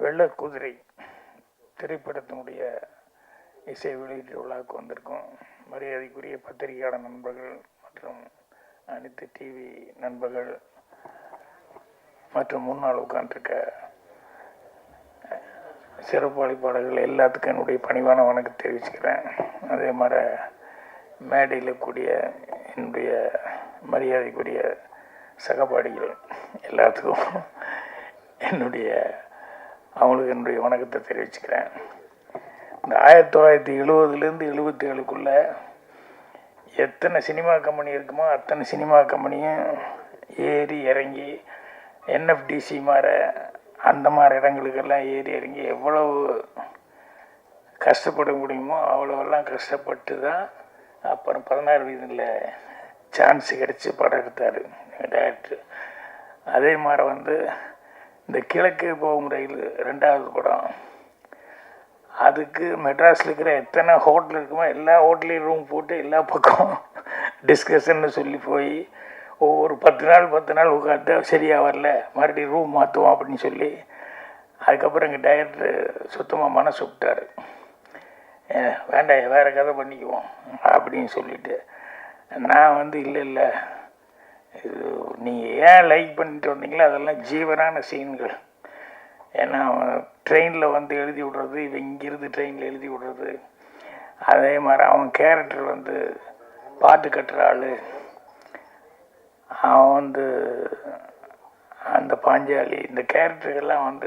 வெள்ளக்குதிரை திரைப்படத்தினுடைய இசை வெளியீட்டு விழாவுக்கு வந்திருக்கோம். மரியாதைக்குரிய பத்திரிகையாளர் நண்பர்கள் மற்றும் அனைத்து டிவி நண்பர்கள் மற்றும் முன்னால் உட்காந்துருக்க சிறப்பு அழைப்பாளர்கள் எல்லாத்துக்கும் என்னுடைய பணிவான வணக்கம் தெரிவிச்சுக்கிறேன். அதே மாதிரி மேடையில் கூடிய என்னுடைய மரியாதைக்குரிய சகபாடிகள் எல்லாத்துக்கும் அவங்களுக்கு என்னுடைய வணக்கத்தை தெரிவிச்சுக்கிறேன். இந்த 1970லேருந்து 77க்குள்ளே எத்தனை சினிமா கம்பெனி இருக்குமோ அத்தனை சினிமா கம்பெனியும் ஏறி இறங்கி என்எஃப்டிசி மாதிரி அந்த மாதிரி இடங்களுக்கெல்லாம் ஏறி இறங்கி எவ்வளவு கஷ்டப்பட முடியுமோ அவ்வளோவெல்லாம் கஷ்டப்பட்டு தான் அப்புறம் 16 வயதில் சான்ஸ் கிடச்சி படம் எடுத்தார் டேரக்டர். அதே மாதிரி இந்த கிழக்கு போகும் ரயில் 2வது படம், அதுக்கு மெட்ராஸில் இருக்கிற எத்தனை ஹோட்டல் இருக்குமோ எல்லா ஹோட்டலையும் ரூம் போட்டு எல்லா பக்கம் டிஸ்கஷன்னு சொல்லி போய் ஒவ்வொரு 10 நாள் உட்காந்து சரியாக வரல மறுபடியும் ரூம் மாற்றுவோம் அப்படின்னு சொல்லி அதுக்கப்புறம் எங்கள் டைரக்டர் சுத்தமாக மனசு விட்டார். வேண்டாம் வேறு கதை பண்ணிக்குவோம் அப்படின்னு சொல்லிவிட்டு நான் இல்லை இது நீங்கள் ஏன் லைக் பண்ணிட்டு வந்தீங்களோ அதெல்லாம் ஜீவனான சீன்கள். ஏன்னா ட்ரெயினில் எழுதி விடுறது, இவன் இங்கிருந்து ட்ரெயினில் எழுதி விடுறது, அதே மாதிரி அவன் கேரக்டர் பாட்டு கட்டுற ஆள், அவன் அந்த பாஞ்சாலி, இந்த கேரக்டர்கள்லாம்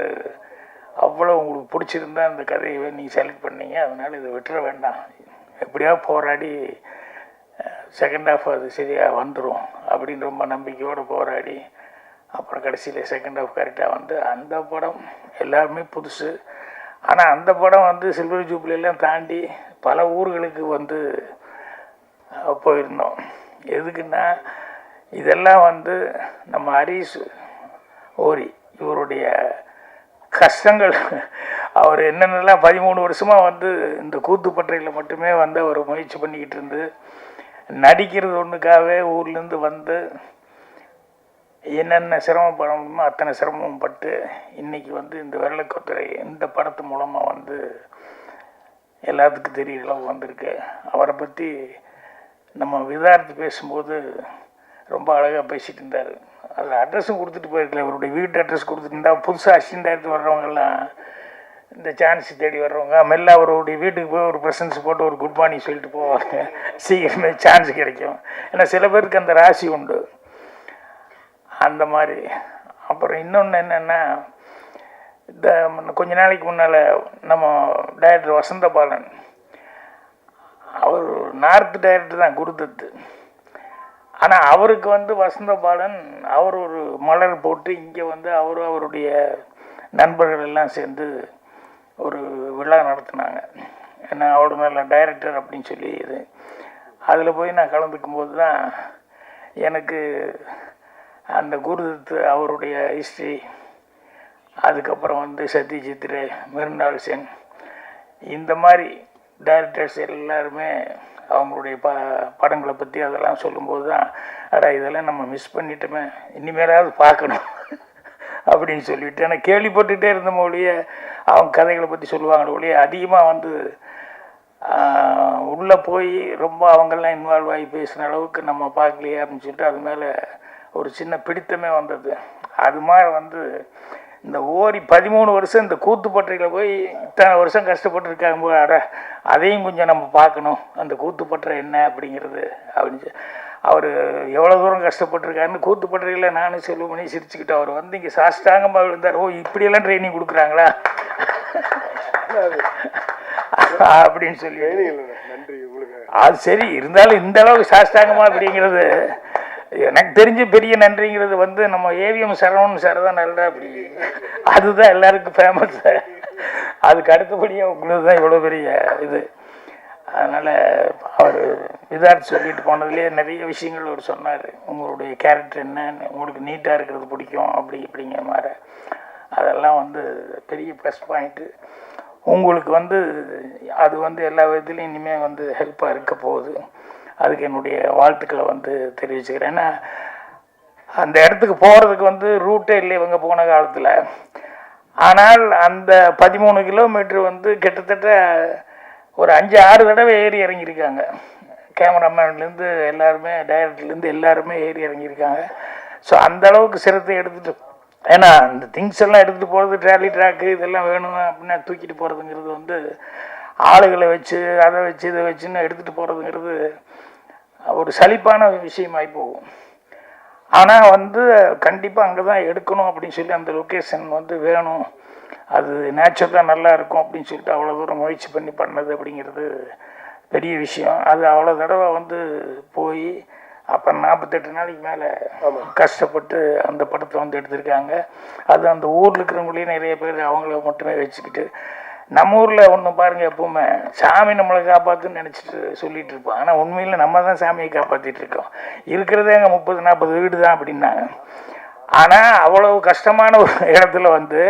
அவ்வளோ உங்களுக்கு பிடிச்சிருந்தா அந்த கதையை நீங்கள் செலக்ட் பண்ணீங்க, அதனால் இதை விட்டுற வேண்டாம், எப்படியா போராடி செகண்ட் ஹாஃப் அது சரியாக வந்துடும் அப்படின்னு ரொம்ப நம்பிக்கையோடு போராடி அப்புறம் கடைசியில் செகண்ட் ஹாஃப் கரெக்டாக அந்த படம் எல்லாருமே புதுசு. ஆனால் அந்த படம் சில்வர் ஜூப்ளியெல்லாம் தாண்டி பல ஊர்களுக்கு போயிருந்தோம். எதுக்குன்னா இதெல்லாம் நம்ம ஹரிஷ் ஓரி இவருடைய கஷ்டங்கள், அவர் என்னென்னலாம் 13 வருஷமாக இந்த கூத்துப்பற்றையில் மட்டுமே அவர் முயற்சி பண்ணிக்கிட்டு இருந்து நடிக்கிறது ஒன்றுக்காகவே ஊர்லேருந்து என்னென்ன சிரமப்படணுமோ அத்தனை சிரமம் பட்டு இன்றைக்கி இந்த வெள்ளக்குதிரை இந்த படத்து மூலமாக எல்லாத்துக்கும் தெரிய அளவு வந்திருக்கு. அவரை பற்றி நம்ம விதார்த்து பேசும்போது ரொம்ப அழகாக பேசிகிட்டு இருந்தார். அதில் அட்ரஸும் கொடுத்துட்டு போயிருக்கல, அவருடைய வீட்டு அட்ரஸ் கொடுத்துட்டு இருந்தால் புதுசாக அசிஸ்டன்ட் எடுத்து வர்றவங்கெல்லாம் இந்த சான்ஸ் தேடி வர்றவங்க மெல்ல அவருடைய வீட்டுக்கு போய் ஒரு ப்ரெசன்ஸ் போட்டு ஒரு குட் மார்னிங் சொல்லிட்டு போவாங்க, சீக்கிரமே சான்ஸ் கிடைக்கும். ஏன்னா சில பேருக்கு அந்த ராசி உண்டு அந்த மாதிரி. அப்புறம் இன்னொன்று என்னென்னா, இந்த கொஞ்ச நாளைக்கு முன்னால் நம்ம டைரக்டர் வசந்த பாலன், அவர் நார்த் டைரக்டர் தான் குருதத்து, ஆனால் அவருக்கு வசந்த பாலன் அவர் ஒரு மலர் போட்டு இங்கே அவருடைய நண்பர்கள் எல்லாம் சேர்ந்து ஒரு விழா நடத்தினாங்க. ஏன்னா அவரோட மேலே டைரக்டர் அப்படின்னு சொல்லி இது அதில் போய் நான் கலந்துக்கும் போது தான் எனக்கு அந்த குருதத்து அவருடைய ஹிஸ்ட்ரி, அதுக்கப்புறம் சத்யஜித் ரே, மிருண்டால் சென், இந்த மாதிரி டைரக்டர்ஸ் எல்லாருமே அவங்களுடைய படங்களை பற்றி அதெல்லாம் சொல்லும்போது தான் இதெல்லாம் நம்ம மிஸ் பண்ணிட்டோமே, இனிமேலாவது பார்க்கணும் அப்படின்னு சொல்லிவிட்டு. ஆனால் கேள்விப்பட்டுகிட்டே இருந்த மொழிய அவங்க கதைகளை பற்றி சொல்லுவாங்க ஒழிய அதிகமாக உள்ளே போய் ரொம்ப அவங்கெல்லாம் இன்வால்வ் ஆகி பேசுகிற அளவுக்கு நம்ம பார்க்கலையே அப்படின்னு சொல்லிட்டு அது மேலே ஒரு சின்ன பிடித்தமே வந்தது. அது மாதிரி இந்த ஓரி 13 வருஷம் இந்த கூத்துப்பற்றையில் போய் இத்தனை வருஷம் கஷ்டப்பட்டுருக்காங்க போது அதையும் கொஞ்சம் நம்ம பார்க்கணும், அந்த கூத்துப்பற்றை என்ன அப்படிங்கிறது அப்படின்னு. அவர் எவ்வளோ தூரம் கஷ்டப்பட்டுருக்காருன்னு கூத்துப்பற்றையில் நானும் செல்வமணி சிரிச்சுக்கிட்டு அவர் இங்கே சாஷ்டாங்கமாக விழுந்தார். ஓ இப்படியெல்லாம் ட்ரைனிங் கொடுக்குறாங்களா அப்படின்னு சொல்லி. அது சரி இருந்தாலும் இந்த அளவுக்கு சாஷ்டாங்கமா அப்படிங்கிறது எனக்கு தெரிஞ்ச பெரிய நன்றிங்கிறது நம்ம ஏவிஎம் சரவணன் சார் தான் நல்லா அப்படி, அதுதான் எல்லாருக்கும் ஃபேமஸ். அதுக்கு அடுத்தபடியாக உங்களுக்கு தான் இவ்வளோ பெரிய இது. அதனால் அவர் விதார்த்து சொல்லிட்டு போனதுலேயே நிறைய விஷயங்கள் அவர் சொன்னார். உங்களுடைய கேரக்டர் என்னன்னு, உங்களுக்கு நீட்டாக இருக்கிறது பிடிக்கும் அப்படி இப்படிங்கிற மாதிரி, அதெல்லாம் பெரிய ப்ளஸ் பாயிண்ட்டு. உங்களுக்கு அது எல்லா விதத்துலையும் இனிமேல் ஹெல்ப்பாக இருக்க போகுது. அதுக்கு என்னுடைய வாழ்த்துக்களை தெரிவிச்சுக்கிறேன். ஏன்னா அந்த இடத்துக்கு போகிறதுக்கு ரூட்டே இல்லை இவங்க போன காலத்தில். ஆனால் அந்த 13 கிலோமீட்டர் வந்து கிட்டத்தட்ட ஒரு 5-6 தடவை ஏறி இறங்கியிருக்காங்க. கேமராமேன்லேருந்து எல்லாருமே, டைரக்டர்லேருந்து எல்லாருமே ஏறி இறங்கியிருக்காங்க. ஸோ அந்த அளவுக்கு சிரத்தை எடுத்துகிட்டு, ஏன்னா இந்த திங்ஸ் எல்லாம் எடுத்துகிட்டு போகிறது, ட்ராலி ட்ராக்கு இதெல்லாம் வேணும் அப்படின்னா தூக்கிட்டு போகிறதுங்கிறது வந்து ஆளுகளை வச்சு அதை வச்சு இதை வச்சுன்னு எடுத்துகிட்டு போகிறதுங்கிறது ஒரு சலிப்பான விஷயமாகி போகும். ஆனால் வந்து கண்டிப்பாக அங்கே தான் எடுக்கணும் அப்படின்னு சொல்லி அந்த லொக்கேஷன் வந்து வேணும், அது நேச்சுரலாக நல்லா இருக்கும் அப்படின்னு சொல்லிட்டு அவ்வளோ தூரம் முயற்சி பண்ணி பண்ணது அப்படிங்கிறது பெரிய விஷயம். அது அவ்வளோ தடவை வந்து போய் அப்புறம் 48 நாளைக்கு மேலே கஷ்டப்பட்டு அந்த படத்தை வந்து எடுத்திருக்காங்க. அது அந்த ஊரில் இருக்கிறவங்களையும் நிறைய பேர் அவங்கள மட்டுமே வச்சுக்கிட்டு, நம்ம ஊரில் ஒன்று பாருங்கள், எப்பவுமே சாமி நம்மளை காப்பாற்றுன்னு நினச்சிட்டு சொல்லிகிட்டு இருப்போம். ஆனால் உண்மையில் நம்ம தான் சாமியை காப்பாற்றிட்டு இருக்கோம். இருக்கிறதே அங்கே 30-40 வீடு தான் அப்படின்னாங்க. ஆனால் அவ்வளோ கஷ்டமான ஒரு இடத்துல வந்து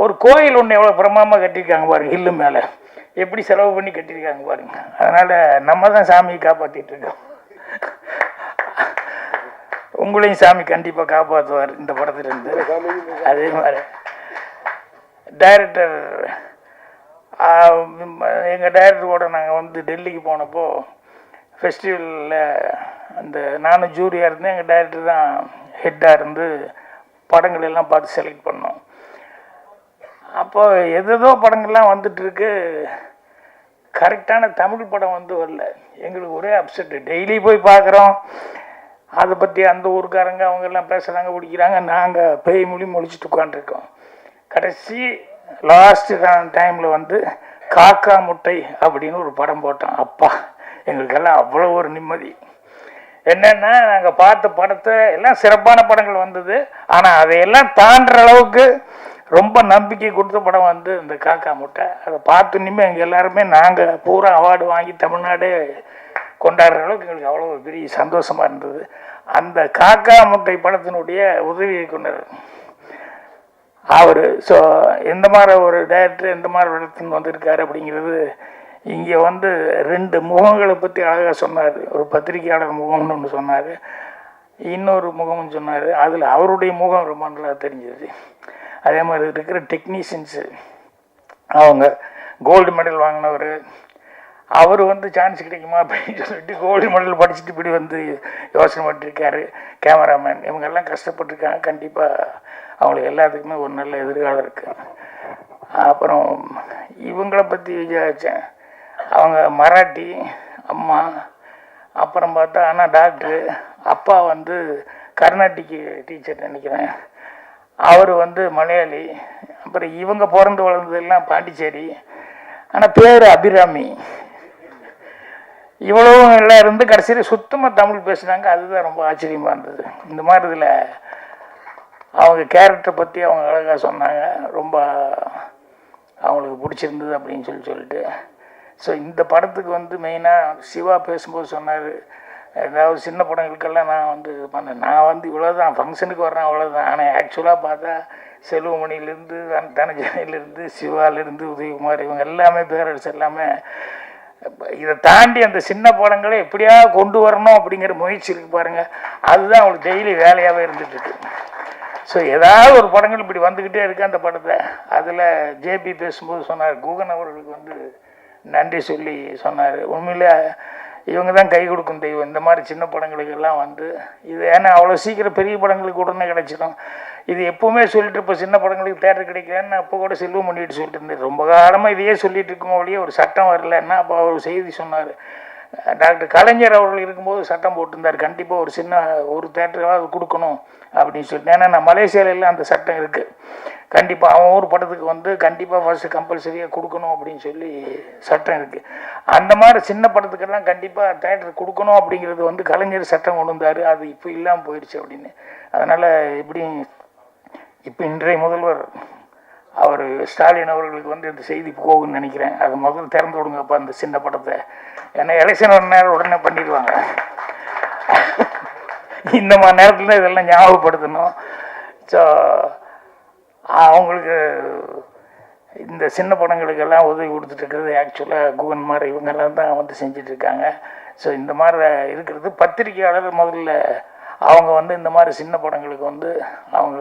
ஒரு கோயில் ஒன்று எவ்வளோ பிரமாதமாக கட்டியிருக்காங்க பாருங்கள், ஹில்லு மேலே எப்படி செலவு பண்ணி கட்டியிருக்காங்க பாருங்கள். அதனால் நம்ம தான் சாமியை காப்பாற்றிட்டு இருக்கோம். உங்களையும் சாமி கண்டிப்பாக காப்பாற்றுவார் இந்த படத்துலேருந்து. அதே மாதிரி டைரக்டர், எங்கள் டைரக்டரோட நாங்கள் வந்து டெல்லிக்கு போனப்போ ஃபெஸ்டிவலில் அந்த நானும் ஜூரியாக இருந்தேன், எங்கள் டைரக்டர் தான் ஹெட்டாக இருந்து படங்கள் எல்லாம் பார்த்து செலக்ட் பண்ணோம். அப்போ எதோ படங்கள்லாம் வந்துட்டுருக்கு, கரெக்டான தமிழ் படம் வந்து வரல. எங்களுக்கு ஒரே அப்செட்டு. டெய்லி போய் பார்க்குறோம், அதை பற்றி அந்த ஊருக்காரங்க அவங்கெல்லாம் பேசுகிறாங்க, பிடிக்கிறாங்க, நாங்கள் பேய் மொழி மொழிச்சிட்டு உட்காந்துருக்கோம். கடைசி லாஸ்ட் டைமில் வந்து காக்கா முட்டை அப்படின்னு ஒரு படம் போட்டோம். அப்பா, எங்களுக்கெல்லாம் அவ்வளோ ஒரு நிம்மதி. என்னென்னா, நாங்கள் பார்த்த படத்தை எல்லாம் சிறப்பான படங்கள் வந்தது, ஆனால் அதையெல்லாம் தாண்டுற அளவுக்கு ரொம்ப நம்பிக்கை கொடுத்த படம் வந்து இந்த காக்கா முட்டை. அதை பார்த்துன்னுமே எங்கள் எல்லாருமே நாங்கள் பூரா அவார்டு வாங்கி தமிழ்நாடே கொண்டாடுற அளவுக்கு எங்களுக்கு அவ்வளோ பெரிய சந்தோஷமாக இருந்தது. அந்த காக்கா முட்டை படத்தினுடைய உதவி இயக்குனர் அவர். ஸோ எந்த மாதிரி ஒரு டைரக்டர் எந்த மாதிரி இடத்துன்னு வந்திருக்காரு அப்படிங்கிறது இங்கே வந்து 2 முகங்களை பற்றி அழகாக சொன்னார். ஒரு பத்திரிகையாளர் முகம்னு ஒன்று சொன்னார், இன்னொரு முகம்னு சொன்னார். அதில் அவருடைய முகம் ரொம்ப நல்லா தெரிஞ்சது. அதே மாதிரி இருக்கிற டெக்னீஷியன்ஸு, அவங்க கோல்டு மெடல் வாங்கினவர், அவர் வந்து சான்ஸ் கிடைக்குமா அப்படின்னு சொல்லிட்டு கோல்டு மெடல் படிச்சுட்டு இப்படி வந்து யோசனை பண்ணிருக்காரு. கேமராமேன், இவங்கெல்லாம் கஷ்டப்பட்டுருக்காங்க. கண்டிப்பாக அவங்களுக்கு எல்லாத்துக்குமே ஒரு நல்ல எதிர்காலம் இருக்குது. அப்புறம் இவங்களை பற்றி விசாரித்தேன். அவங்க மராட்டி அம்மா, அப்புறம் பார்த்தா ஆனால் டாக்டரு, அப்பா வந்து கர்நாடிக் டீச்சர் நினைக்கிறேன், அவர் வந்து மலையாளி. அப்புறம் இவங்க பிறந்து வளர்ந்ததெல்லாம் பாண்டிச்சேரி, ஆனால் பேர் அபிராமி. இவ்வளவும் எல்லாம் இருந்து கடைசியில் சுத்தமாக தமிழ் பேசுனாங்க. அதுதான் ரொம்ப ஆச்சரியமாக இருந்தது. இந்த மாதிரி இதில் அவங்க கேரக்டரை பற்றி அவங்க அழகாக சொன்னாங்க. ரொம்ப அவங்களுக்கு பிடிச்சிருந்தது அப்படின்னு சொல்லிட்டு. ஸோ இந்த படத்துக்கு வந்து மெயினாக சிவா பேசும்போது சொன்னார், ஏதாவது சின்ன படங்களுக்கெல்லாம் நான் வந்து பண்ணேன், நான் வந்து இவ்வளோதான் ஃபங்க்ஷனுக்கு வர்றேன் அவ்வளோதான். ஆனால் ஆக்சுவலாக பார்த்தா செல்வமணிலேருந்து தனஜனிலேருந்து சிவாலேருந்து உதயகுமார் இவங்க எல்லாமே பேரரசு எல்லாமே இதை தாண்டி அந்த சின்ன படங்களை எப்படியா கொண்டு வரணும் அப்படிங்கிற முயற்சி இருக்குது பாருங்கள். அதுதான் அவங்களுக்கு டெய்லி வேலையாகவே இருந்துகிட்ருக்கு. ஸோ ஏதாவது ஒரு படங்கள் இப்படி வந்துக்கிட்டே இருக்குது அந்த படத்தை. அதில் ஜேபி பேசும்போது சொன்னார், குகன் அவர்களுக்கு வந்து நன்றி சொல்லி சொன்னார். உண்மையில் இவங்க தான் கை கொடுக்கும் தெய்வம். இந்த மாதிரி சின்ன படங்களுக்கெல்லாம் வந்து இது, ஏன்னா அவ்வளோ சீக்கிரம் பெரிய படங்களுக்கு உடனே கிடைச்சிடும். இது எப்போவுமே சொல்லிட்டு, இப்போ சின்ன படங்களுக்கு தேட்டர் கிடைக்கலன்னு அப்போ கூட செல்வம் பண்ணிட்டு சொல்லிட்டு இருந்தேன். ரொம்ப காலமாக இதையே சொல்லிட்டு இருக்கோம் ஒழிய ஒரு சட்டம் வரலன்னா. அப்போ அவர் செய்தி சொன்னார், டாக்டர் கலைஞர் அவர்கள் இருக்கும்போது சட்டம் போட்டிருந்தார், கண்டிப்பாக ஒரு தேட்டராவது கொடுக்கணும் அப்படின்னு சொல்லிட்டு. ஏன்னா நான் மலேசியாவிலாம் அந்த சட்டம் இருக்குது, கண்டிப்பாக அவன் ஊர் படத்துக்கு வந்து கண்டிப்பாக ஃபஸ்ட்டு கம்பல்சரியாக கொடுக்கணும் அப்படின்னு சொல்லி சட்டம் இருக்குது. அந்த மாதிரி சின்ன படத்துக்கெல்லாம் கண்டிப்பாக தேட்டர் கொடுக்கணும் அப்படிங்கிறது வந்து கலைஞர் சட்டம் கொண்டு வந்தார். அது இப்போ இல்லாமல் போயிடுச்சு அப்படின்னு. அதனால் இப்போ இன்றைய முதல்வர் அவர் ஸ்டாலின் அவர்களுக்கு வந்து இந்த செய்தி போகுன்னு நினைக்கிறேன். அது முதல்ல திறந்து விடுங்கப்பா அந்த சின்ன படத்தை. ஏன்னா எலெக்ஷன் ஒரு நேரம் உடனே பண்ணிடுவாங்க. இந்த மாதிரி நேரத்தில் இதெல்லாம் ஞாபகப்படுத்தணும். ஸோ அவங்களுக்கு இந்த சின்ன படங்களுக்கெல்லாம் உதவி கொடுத்துட்ருக்கிறது ஆக்சுவலாக குகன் மாதிரி இவங்கெல்லாம் தான் வந்து செஞ்சிட்ருக்காங்க. ஸோ இந்த மாதிரி இருக்கிறது பத்திரிகையாளர் முதல்ல அவங்க வந்து இந்த மாதிரி சின்ன படங்களுக்கு வந்து அவங்க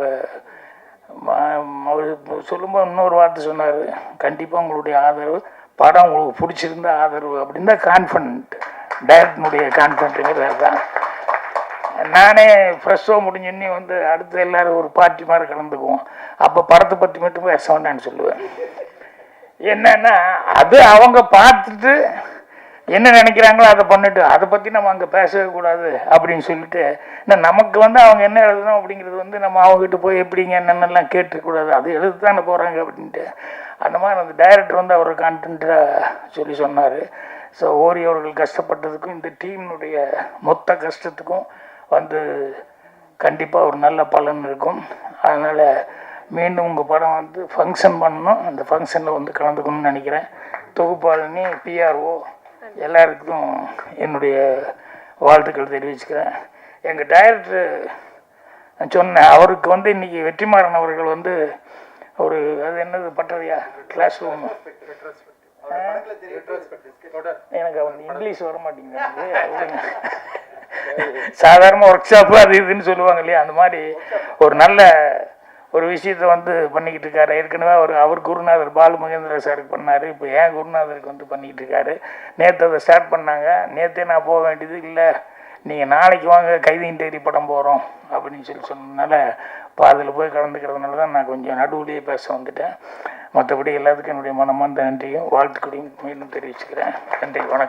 அவர் சொல்லும்போது இன்னொரு வார்த்தை சொன்னார், கண்டிப்பாக உங்களுடைய ஆதரவு, படம் உங்களுக்கு பிடிச்சிருந்த ஆதரவு அப்படின்னு தான் கான்ஃபிடென்ட், டைரக்டனுடைய கான்ஃபிடென்ட்டுங்கிறது தான். நானே ஃப்ரெஷ்ஷாக முடிஞ்சோன்னே வந்து அடுத்து எல்லோரும் ஒரு பார்ட்டி மாதிரி கலந்துக்குவோம். அப்போ படத்தை பற்றி மட்டும் பேச வேண்டான்னு சொல்லுவேன். என்னன்னா அது அவங்க பார்த்துட்டு என்ன நினைக்கிறாங்களோ அதை பண்ணிட்டு அதை பற்றி நம்ம அங்கே பேசவே கூடாது அப்படின்னு சொல்லிட்டு, நமக்கு வந்து அவங்க என்ன எழுதணும் அப்படிங்கிறது வந்து நம்ம அவங்ககிட்ட போய் எப்படிங்க என்னென்னலாம் கேட்டுக்கூடாது, அது எழுது தானே போகிறாங்க அப்படின்ட்டு. அந்த மாதிரி அந்த டைரக்டர் வந்து அவர் கான்டென்ட்டாக சொல்லி சொன்னார். ஸோ ஓரி அவர்கள் கஷ்டப்பட்டதுக்கும் இந்த டீமுடைய மொத்த கஷ்டத்துக்கும் வந்து கண்டிப்பாக ஒரு நல்ல பலன் இருக்கும். அதனால் மீண்டும் உங்கள் படம் வந்து ஃபங்க்ஷன் பண்ணணும், அந்த ஃபங்க்ஷனில் வந்து கலந்துக்கணும்னு நினைக்கிறேன். தொகுப்பாளினி, பிஆர்ஓ எல்லாருக்கும் என்னுடைய வாழ்த்துக்கள் தெரிவிச்சுக்கிறேன். எங்கள் டைரக்டர் சொன்னேன், அவருக்கு வந்து இன்றைக்கி வெற்றிமாறன் அவர்கள் வந்து ஒரு அது என்னது பட்டறையா கிளாஸ் ரூம், எனக்கு வந்து இங்கிலீஷ் வர மாட்டேங்குது, சாதாரண ஒர்க் ஷாப்பு அது இதுன்னு சொல்லுவாங்க இல்லையா, அந்த மாதிரி ஒரு நல்ல ஒரு விஷயத்தை வந்து பண்ணிக்கிட்டு இருக்காரு. ஏற்கனவே அவர் குருநாதர் பாலு மகேந்திர சாருக்கு பண்ணார், இப்போ ஏன் குருநாதருக்கு வந்து பண்ணிக்கிட்டு இருக்காரு. நேற்று அதை ஸ்டார்ட் பண்ணாங்க, நேற்றே நான் போக வேண்டியது இல்லை, நீங்கள் நாளைக்கு வாங்க கைதியின் தேடி படம் போகிறோம் அப்படின்னு சொன்னதுனால இப்போ அதில் போய் கலந்துக்கிறதுனால தான் நான் கொஞ்சம் நடுவுலேயே பேச வந்துட்டேன். மற்றபடி எல்லாத்துக்கும் என்னுடைய மனமார்ந்த நன்றியும் வாழ்த்துக்களையும் மீண்டும் தெரிவிச்சுக்கிறேன். நன்றி, வணக்கம்.